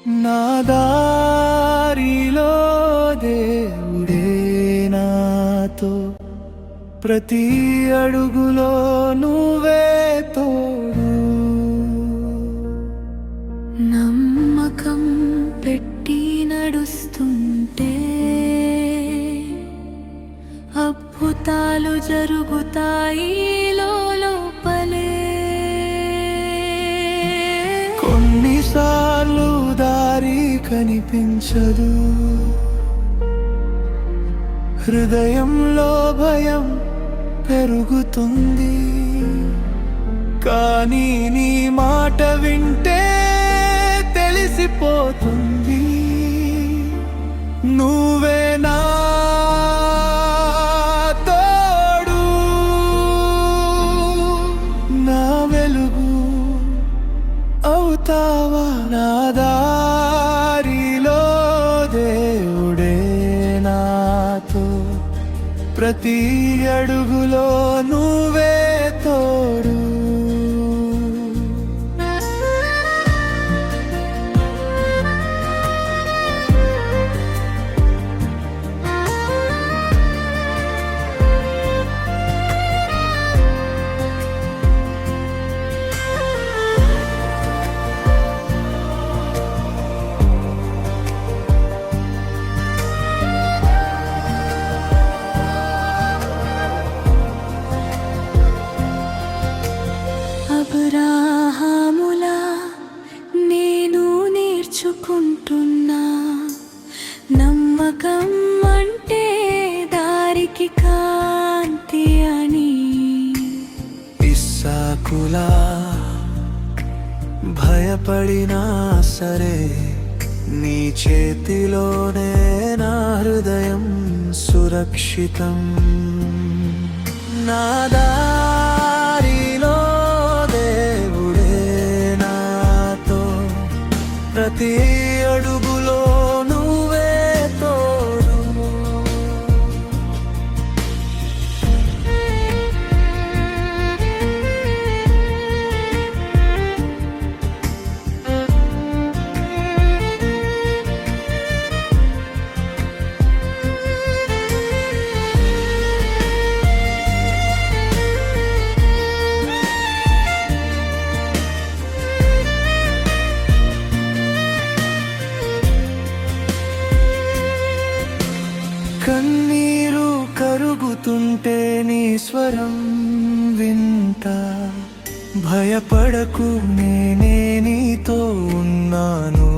నా దారిలో దేవుడే నాతో, ప్రతి అడుగులో నువ్వే తోడు. నమ్మకం పెట్టి నడుస్తుంటే అద్భుతాలు జరుగుతాయి లోపలే. కొన్నిసార్లు దారి కనిపించదు, హృదయంలో భయం పెరుగుతుంది, కానీ నీ మాట వింటే తెలిసిపోతుంది నువ్వే నా తోడు. నా వెలుగు అవుతావా, నా దారిలో దేవుడే నాతో, ప్రతి అడుగులో నువ్వే తోడు. అబ్రాహాములా నేను నేర్చుకుంటున్నా, నమ్మకం అంటే దారికి కాంతి అని. ఇస్సాకులా భయపడినా సరే, నీ చేతిలోనే నా హృదయం సురక్షితం. నా దారిలో దేవుడే నాతో, ప్రతి అడుగులో నువ్వే తోడు. కన్నీరు కరుగుతుంటే నీ స్వరం వింటా, భయపడకు నేనే నీతో ఉన్నాను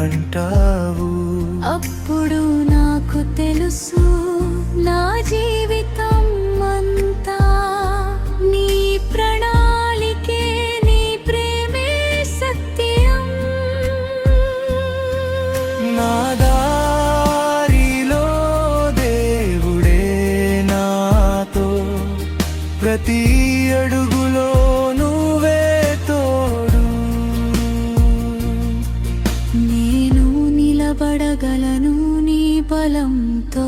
అంటావు. అప్పుడు నాకు తెలుసు నా జీవితం అంతా నీ ప్రణాళికే, నీ ప్రేమే సత్యం. నా దారిలో దేవుడే నాతో, ప్రతి అడుగులో నువ్వే తోడు. నేను నిలబడగలను నీ బలంతో,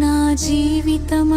నా జీవితం